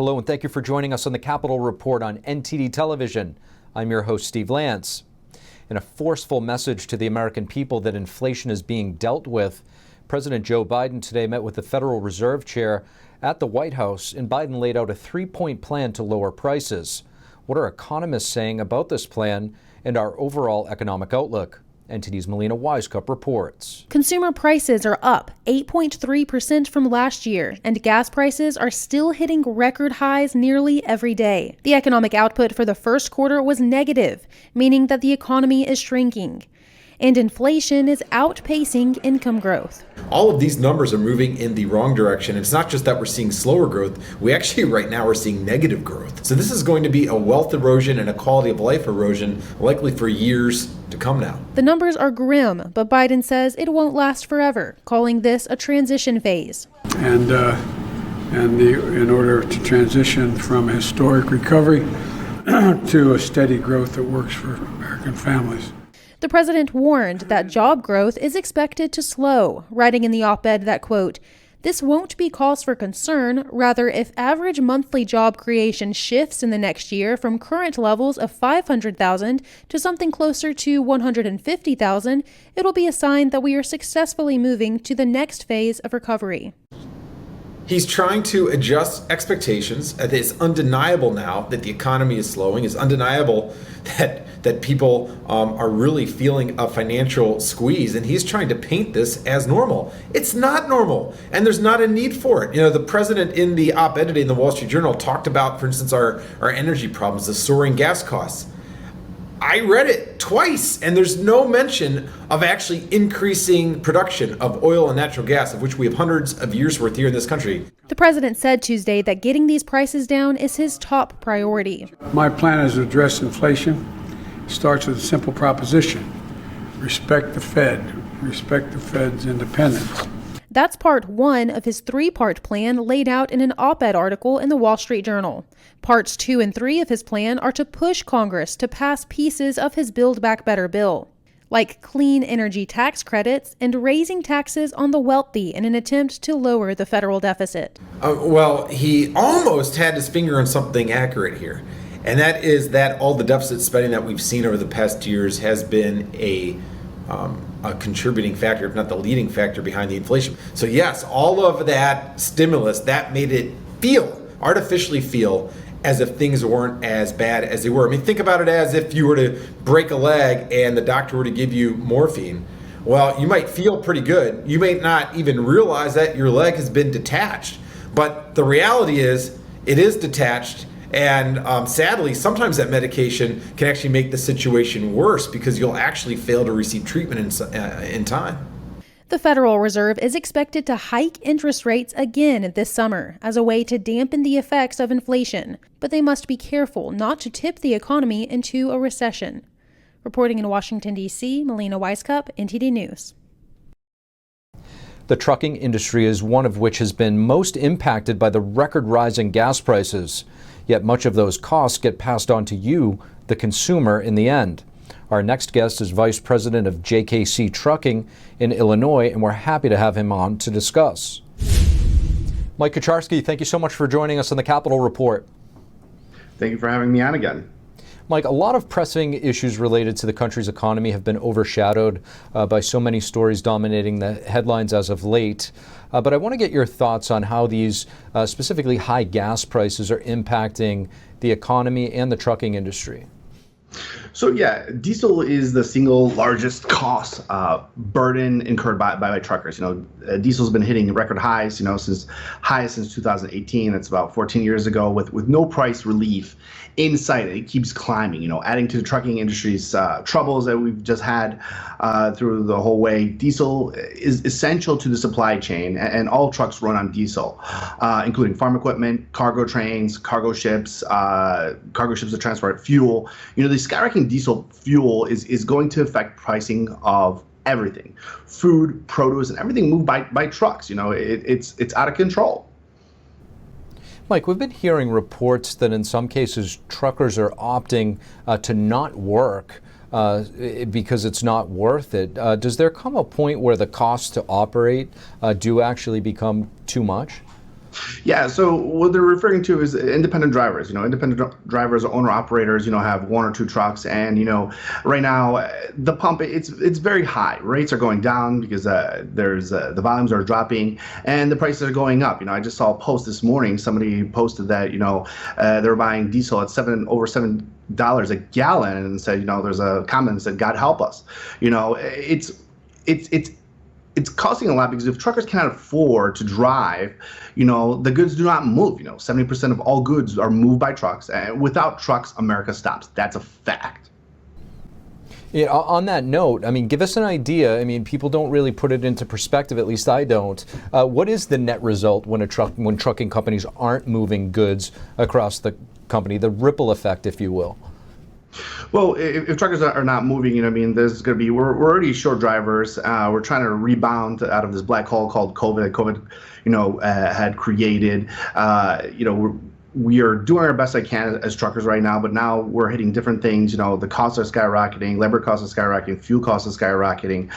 Hello and thank you for joining us on the Capitol Report on NTD television. I'm your host, Steve Lance. In a forceful message to the American people that inflation is being dealt with, President Joe Biden today met with the Federal Reserve Chair at the White House, and Biden laid out a three-point plan to lower prices. What are economists saying about this plan and our overall economic outlook? NTD's Melina Wisecup reports. Consumer prices are up 8.3% from last year, and gas prices are still hitting record highs nearly every day. The economic output for the first quarter was negative, meaning that the economy is shrinking. And inflation is outpacing income growth. All of these numbers are moving in the wrong direction. It's not just that we're seeing slower growth. We actually right now are seeing negative growth. So this is going to be a wealth erosion and a quality of life erosion likely for years to come now. The numbers are grim, but Biden says it won't last forever, calling this a transition phase. In order to transition from a historic recovery to a steady growth that works for American families. The president warned that job growth is expected to slow, writing in the op-ed that, quote, "This won't be cause for concern. Rather, if average monthly job creation shifts in the next year from current levels of 500,000 to something closer to 150,000, it'll be a sign that we are successfully moving to the next phase of recovery." He's trying to adjust expectations. It's undeniable now that the economy is slowing. It's undeniable that people are really feeling a financial squeeze, and he's trying to paint this as normal. It's not normal, and there's not a need for it. You know, the president in the op-ed today in the Wall Street Journal talked about, for instance, our energy problems, the soaring gas costs. I read it twice, and there's no mention of actually increasing production of oil and natural gas, of which we have hundreds of years worth here in this country. The president said Tuesday that getting these prices down is his top priority. My plan is to address inflation. It starts with a simple proposition: respect the Fed, respect the Fed's independence. That's part one of his three-part plan laid out in an op-ed article in the Wall Street Journal. Parts 2 and 3 of his plan are to push Congress to pass pieces of his Build Back Better bill, like clean energy tax credits and raising taxes on the wealthy in an attempt to lower the federal deficit. Well, he almost had his finger on something accurate here, and that is that all the deficit spending that we've seen over the past years has been a contributing factor, if not the leading factor behind the inflation. So yes, all of that stimulus, that made it artificially feel as if things weren't as bad as they were. I mean, think about it as if you were to break a leg and the doctor were to give you morphine. Well, you might feel pretty good. You may not even realize that your leg has been detached. But the reality is, it is detached. And sadly, sometimes that medication can actually make the situation worse because you'll actually fail to receive treatment in time. The Federal Reserve is expected to hike interest rates again this summer as a way to dampen the effects of inflation, but they must be careful not to tip the economy into a recession. Reporting in Washington, D.C., Melina Wisecup, NTD News. The trucking industry is one of which has been most impacted by the record rise in gas prices. Yet much of those costs get passed on to you, the consumer, in the end. Our next guest is Vice President of JKC Trucking in Illinois, and we're happy to have him on to discuss. Mike Kucharski, thank you so much for joining us on the Capitol Report. Thank you for having me on again. Mike, a lot of pressing issues related to the country's economy have been overshadowed by so many stories dominating the headlines as of late. But I want to get your thoughts on how these specifically high gas prices are impacting the economy and the trucking industry. So yeah, diesel is the single largest cost burden incurred by truckers. You know, diesel's been hitting record highs, since 2018. That's about 14 years ago, with no price relief in sight. It keeps climbing, adding to the trucking industry's troubles that we've just had through the whole way. Diesel is essential to the supply chain, and all trucks run on diesel, including farm equipment, cargo trains, cargo ships that transport fuel. The skyrocketing diesel fuel is going to affect pricing of everything, food, produce, and everything moved by trucks. It's out of control. Mike, we've been hearing reports that in some cases truckers are opting to not work because it's not worth it. Does there come a point where the costs to operate do actually become too much? Yeah, so what they're referring to is independent drivers. Independent drivers, owner operators, have one or two trucks, and right now the pump it's very high. Rates are going down because there's the volumes are dropping and the prices are going up. I just saw a post this morning. Somebody posted that they're buying diesel at over $7 a gallon, and said there's a comment that said God help us. It's costing a lot because if truckers cannot afford to drive, the goods do not move. 70% of all goods are moved by trucks, and without trucks, America stops. That's a fact. Yeah, on that note, give us an idea. People don't really put it into perspective, at least I don't. What is the net result when trucking companies aren't moving goods across the company, the ripple effect, if you will? Well, if truckers are not moving, there's going to be, we're already short drivers. We're trying to rebound out of this black hole called COVID. COVID, had created. We are doing our best I can as truckers right now, but now we're hitting different things. The costs are skyrocketing, labor costs are skyrocketing, fuel costs are skyrocketing,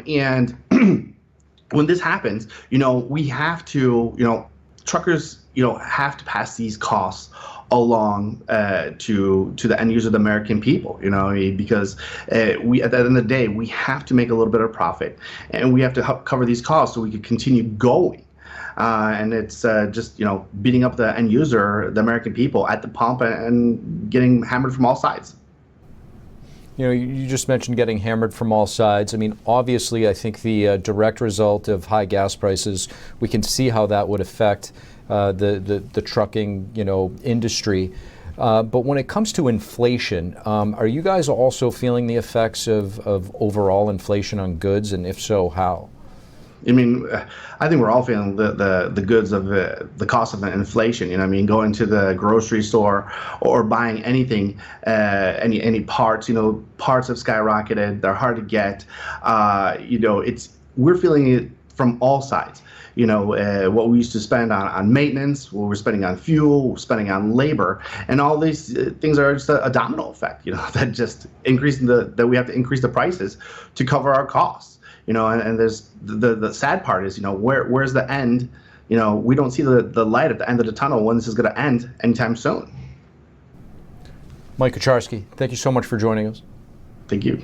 and when this happens, we have to, truckers, have to pass these costs along to the end user, the American people, because we, at the end of the day, we have to make a little bit of profit, and we have to help cover these costs so we can continue going. And it's just beating up the end user, the American people at the pump, and getting hammered from all sides. You just mentioned getting hammered from all sides. Obviously, I think the direct result of high gas prices, we can see how that would affect the trucking, industry. But when it comes to inflation, are you guys also feeling the effects of overall inflation on goods, and if so, how? I think we're all feeling the goods of the cost of inflation. Going to the grocery store or buying anything, any parts. Parts have skyrocketed. They're hard to get. We're feeling it from all sides. What we used to spend on maintenance, what we're spending on fuel, we're spending on labor, and all these things are just a domino effect. That just increasing that we have to increase the prices to cover our costs. And there's the sad part is, where's the end? We don't see the light at the end of the tunnel when this is going to end anytime soon. Mike Kucharski, thank you so much for joining us. Thank you.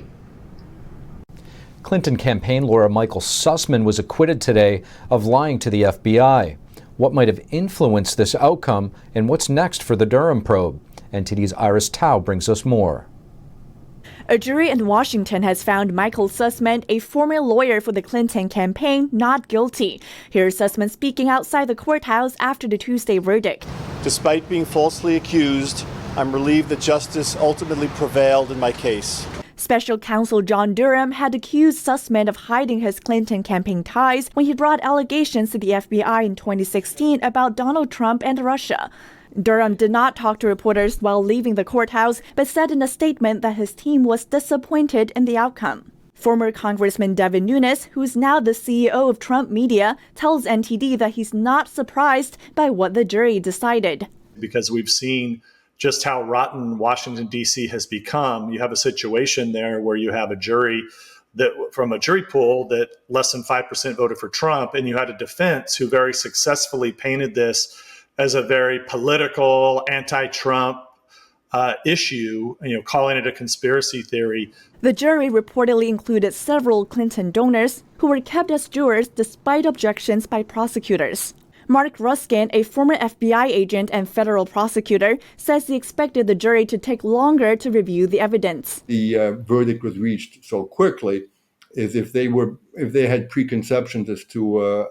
Clinton campaign lawyer Michael Sussman was acquitted today of lying to the FBI. What might have influenced this outcome, and what's next for the Durham probe? NTD's Iris Tao brings us more. A jury in Washington has found Michael Sussman, a former lawyer for the Clinton campaign, not guilty. Here's Sussman speaking outside the courthouse after the Tuesday verdict. Despite being falsely accused, I'm relieved that justice ultimately prevailed in my case. Special counsel John Durham had accused Sussman of hiding his Clinton campaign ties when he brought allegations to the FBI in 2016 about Donald Trump and Russia. Durham did not talk to reporters while leaving the courthouse, but said in a statement that his team was disappointed in the outcome. Former Congressman Devin Nunes, who's now the CEO of Trump Media, tells NTD that he's not surprised by what the jury decided. Because we've seen just how rotten Washington, D.C. has become. You have a situation there where you have a jury that, from a jury pool, that less than 5% voted for Trump, and you had a defense who very successfully painted this as a very political, anti-Trump issue, calling it a conspiracy theory. The jury reportedly included several Clinton donors who were kept as jurors despite objections by prosecutors. Mark Ruskin, a former FBI agent and federal prosecutor, says he expected the jury to take longer to review the evidence. The verdict was reached so quickly is if they had preconceptions as to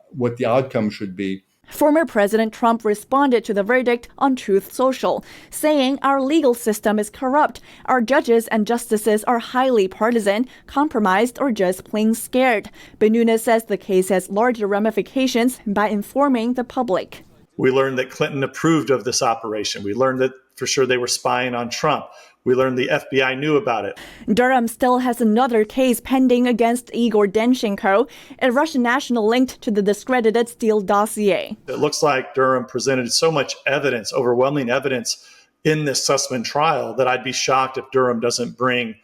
what the outcome should be. Former President Trump responded to the verdict on Truth Social, saying our legal system is corrupt, our judges and justices are highly partisan, compromised, or just plain scared. But Nunes says the case has larger ramifications by informing the public. We learned that Clinton approved of this operation. We learned that for sure they were spying on Trump. We learned the FBI knew about it. Durham still has another case pending against Igor Danchenko, a Russian national linked to the discredited Steele dossier. It looks like Durham presented so much evidence, overwhelming evidence, in this Sussman trial that I'd be shocked if Durham doesn't bring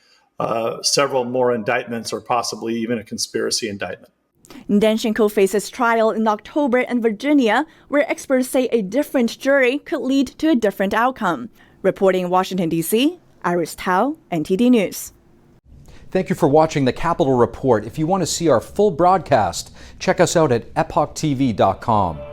several more indictments or possibly even a conspiracy indictment. Danchenko faces trial in October in Virginia, where experts say a different jury could lead to a different outcome. Reporting in Washington, D.C., Iris Tao, NTD News. Thank you for watching the Capitol Report. If you want to see our full broadcast, check us out at epochtv.com.